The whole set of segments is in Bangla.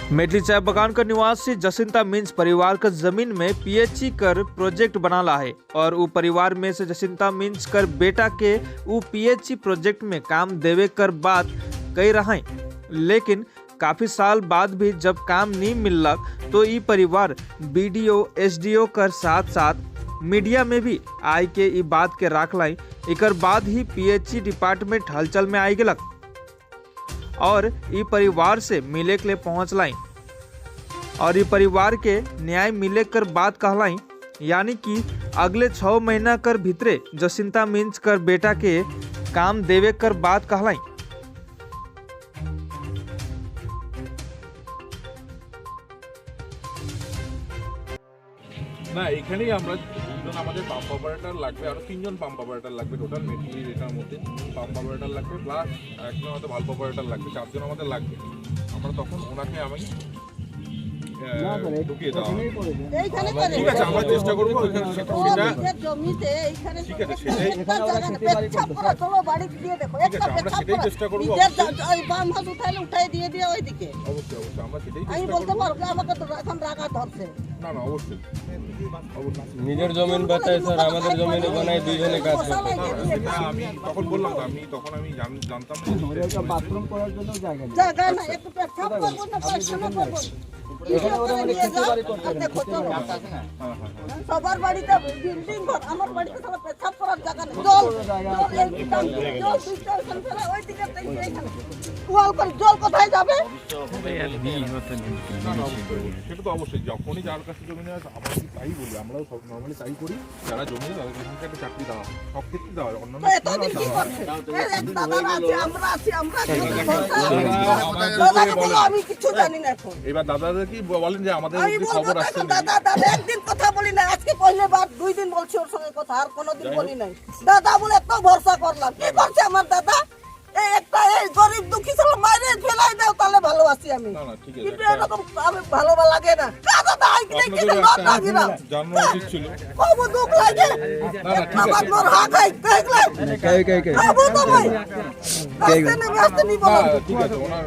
मेटली चाय बगान का निवासी जसिंता मीन्स परिवार का जमीन में पीएचई कर प्रोजेक्ट बनाला है और वो परिवार में से जसिंता मीन्स कर बेटा के वो पीएचई प्रोजेक्ट में काम देवे कर बात कही रहा है, लेकिन काफी साल बाद भी जब काम नहीं मिललक तो ये परिवार बीडीओ एसडीओ कर साथ साथ मीडिया में भी आई के ई बात के राख लाई। एकर बाद ही पीएचई डिपार्टमेंट हलचल में आई गलक और ई परिवार से मिले के लिए पहुंच लाई और ई परिवार के न्याय मिले कर बात कहलाई, यानी कि अगले 6 महीना कर भीतरे जसिंता मीन्स कर बेटा के काम देवे कर बात कहलाई। না এখানেই আমরা দুজন আমাদের পাম্প অপারেটর লাগবে, আরো 3 জন পাম্প অপারেটর লাগবে টোটাল মেটলি এটার মধ্যে পাম্প অপারেটর লাগবে প্লাস একজন আমাদের ভালভ অপারেটর লাগবে, 4 জন আমাদের লাগবে। আমরা তখন ওনাকে আমি ঢুকিয়ে দেওয়া হবে। ঠিক আছে, আমরা চেষ্টা করবো ওইখানে সেটা জমিতে এইখানে ঠিক আছে সেটাই বাড়ি দিয়ে দেখো ঠিক আছে, আমরা সেটাই চেষ্টা করবো। ওই বাম হাত উঠাইলে উঠাই দিয়ে দিয়ে ওইদিকে অবশ্যই অবশ্যই আমরা সেটাই আমি চেষ্টা বলতে করবো। পারবো আমাকে তো এখন রাগা ধরছে। না না অবশ্যই অবশ্যই নিজের জমিন বাঁচায় স্যার, আমাদের জমিনে বানায় দুইজনে কাজ করতে। সেটা আমি তখন বললাম তো, তখন আমি জানতাম না বাথরুম করার জন্য জায়গা নেই। জায়গা না একটু পেছাব করবো না পয়সা করবো এখানে ওরা মানে খেতে বাড়ি করতে না। দেখো চলো হ্যাঁ হ্যাঁ সবার বাড়িতে বিল্ডিং ঘর, আমার বাড়িতে সব পেছাব করার জায়গা নেই। জল জল সুইচটা ওখানে ফেলে ওই দিকে এইখানে কুয়াল করে জল কোথায় যাবে? না না অবশ্যই সেটা তো অবশ্যই, যখনই যার কাছে জমি নেওয়া আমরা কি তাই বলি, আমরাও সব নর্মালি তাই করি। যারা জমি নেয় তাদের কাছে একটা চাকরি দেওয়া হয়, সব ক্ষেত্রে দেওয়া হয়, অন্যান্য তো এতদিন কি করছে? দাদারা আছে, আমরা আছি, আমরা আমি কিছু জানি না এখন। এবার দাদাদের কি বলেন যে আমাদের আমি যদি বলবো খবর না আসছে এখন, দাদা দাদা একদিন কথা বলি না, আজকে পহলে বার 2 দিন বলছি ওর সঙ্গে কথা, আর কোনোদিন বলি নাই। দাদা বলে এত ভরসা করলাম, কি করছে আমার দাদা? এই একটা এই গরিব দুঃখী ছেলে মাইরে ফেলাই দাও তাহলে ভালো আছি আমি। না না ঠিক আছে, কিন্তু এরকম আমি ভালো লাগে না। দাদা আই কি কি আপনাদের লট লাগি না। জানানো উচিত ছিল। কবু দুঃখ লাগে। না না ঠিক আমার আছে, মোর হাত আই দেখলে। কবু তো ভাই। আস্তে নি না বলো। ঠিক আছে ওনার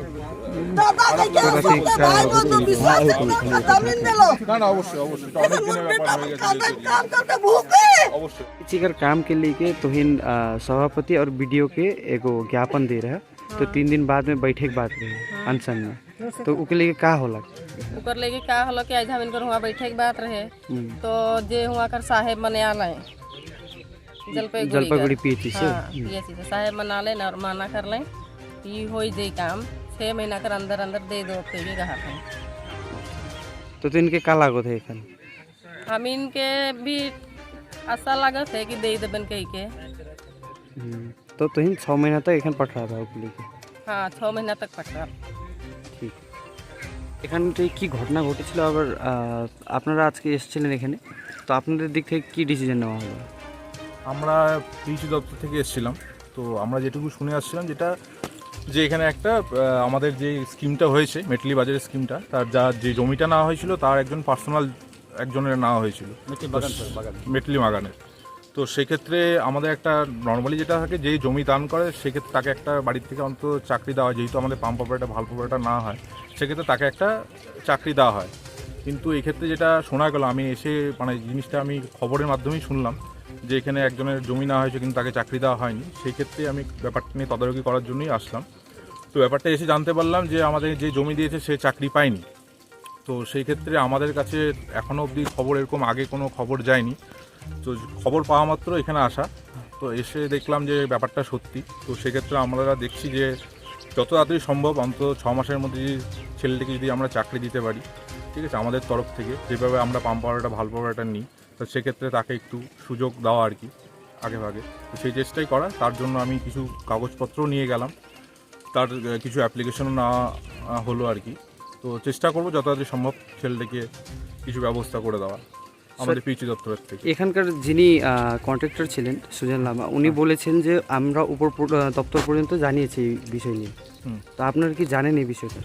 দাদা দেখে আসলে ভাই বন্ধু বিশ্বাস করে জামিন দিল। না না অবশ্যই অবশ্যই এটা অনেক দিনের ব্যাপার হয়ে গেছে काम करते भूखे অবশ্যই। चिकर काम के लेके तोहिन सभापति और बीडीओ के एगो ज्ञापन दे रहा है, तो 3 दिन बाद में बैठे के बात रही अनशन में, तो उके लिए का होला? ऊपर लेके का हलो कि आज हम इनकर हुआ बैठे के बात रहे तो जे हुआ कर साहेब मने आले जलपाईगुड़ी पीएचई से पीएचई से साहेब मना ले और माना कर ले कि होई दे काम 6 महीना कर अंदर अंदर दे दो ते भी कहा था। तो इनके का लागत है एखन? हम इनके भी आशा लागत है कि दे देबन कही के। तो तुहिन 6 महीना तक एखन पठ रहा था उके लिए? हाँ 6 महीना तक पकड़ा। ঠিক এখানে কি ঘটনা ঘটেছিল আবার আপনারা আজকে এসেছিলেন এখানে, তো আপনাদের দিক থেকে কি ডিসিশন নেওয়া হলো? আমরা কৃষি দপ্তর থেকে এসেছিলাম, তো আমরা যেটুকু শুনে আসছিলাম যেটা যে এখানে একটা আমাদের যে স্কিমটা হয়েছে মেটলি বাজারের স্কিমটা, তার যে জমিটা নেওয়া হয়েছিল তার একজন পার্সোনাল একজনের নেওয়া হয়েছিল মেটলি বাগানের। তো সেক্ষেত্রে আমাদের একটা নর্মালি যেটা থাকে যে জমি দান করে সেক্ষেত্রে তাকে একটা বাড়ির থেকে অন্তত চাকরি দেওয়া হয়, যেহেতু আমাদের পাম্প অপারেটর ভালভ অপারেটর না হয় সেক্ষেত্রে তাকে একটা চাকরি দেওয়া হয়। কিন্তু এই ক্ষেত্রে যেটা শোনা গেল, আমি এসে মানে জিনিসটা আমি খবরের মাধ্যমেই শুনলাম যে এখানে একজনের জমি নেওয়া হয়েছে কিন্তু তাকে চাকরি দেওয়া হয়নি। সেই ক্ষেত্রে আমি ব্যাপারটা নিয়ে তদারকি করার জন্যই আসলাম। তো ব্যাপারটা এসে জানতে পারলাম যে আমাদের যে জমি দিয়েছে সে চাকরি পায়নি। তো সেই ক্ষেত্রে আমাদের কাছে এখনও অবধি খবর এরকম আগে কোনো খবর যায়নি। তো খবর পাওয়া মাত্র এখানে আসা, তো এসে দেখলাম যে ব্যাপারটা সত্যি। তো সেক্ষেত্রে আমরা দেখছি যে যত তাড়াতাড়ি সম্ভব অন্তত 6 মাসের মধ্যে যদি ছেলেটিকে যদি আমরা চাকরি দিতে পারি, ঠিক আছে, আমাদের তরফ থেকে যেভাবে আমরা পাম্প অপারেটর ভালভ অপারেটর নিই, তো সেক্ষেত্রে তাকে একটু সুযোগ দেওয়া আর কি আগে ভাগে। তো সেই চেষ্টাই করা, তার জন্য আমি কিছু কাগজপত্রও নিয়ে গেলাম, তার কিছু অ্যাপ্লিকেশনও নেওয়া হলো আর কি। তো চেষ্টা করবো যত তাড়াতাড়ি সম্ভব ছেলেটিকে কিছু ব্যবস্থা করে দেওয়া আমাদের পিএইচই দপ্তরের থেকে। এখানকার যিনি কন্ট্রাক্টর ছিলেন সুজন লামা, উনি বলেছেন যে আমরা উপর দপ্তর পর্যন্ত জানিয়েছি এই বিষয় নিয়ে, তো আপনারা কি জানেন এই বিষয়টা?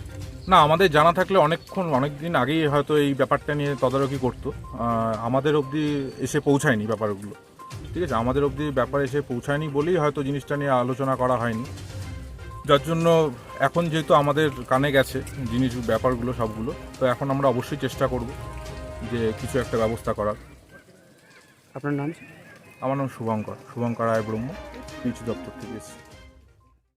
না, আমাদের জানা থাকলে অনেক দিন আগেই হয়তো এই ব্যাপারটা নিয়ে তদারকি করতো। আমাদের অবধি এসে পৌঁছায়নি ব্যাপারগুলো, ঠিক আছে, আমাদের অবধি ব্যাপার এসে পৌঁছায়নি বলেই হয়তো জিনিসটা নিয়ে আলোচনা করা হয়নি। যার জন্য এখন যেহেতু আমাদের কানে গেছে জিনিস ব্যাপারগুলো সবগুলো, তো এখন আমরা অবশ্যই চেষ্টা করব যে কিছু একটা ব্যবস্থা করার। আপনার নাম? আমার নাম শুভঙ্কর রায় ব্রহ্ম, পিচ দপ্তর থেকে এসেছি।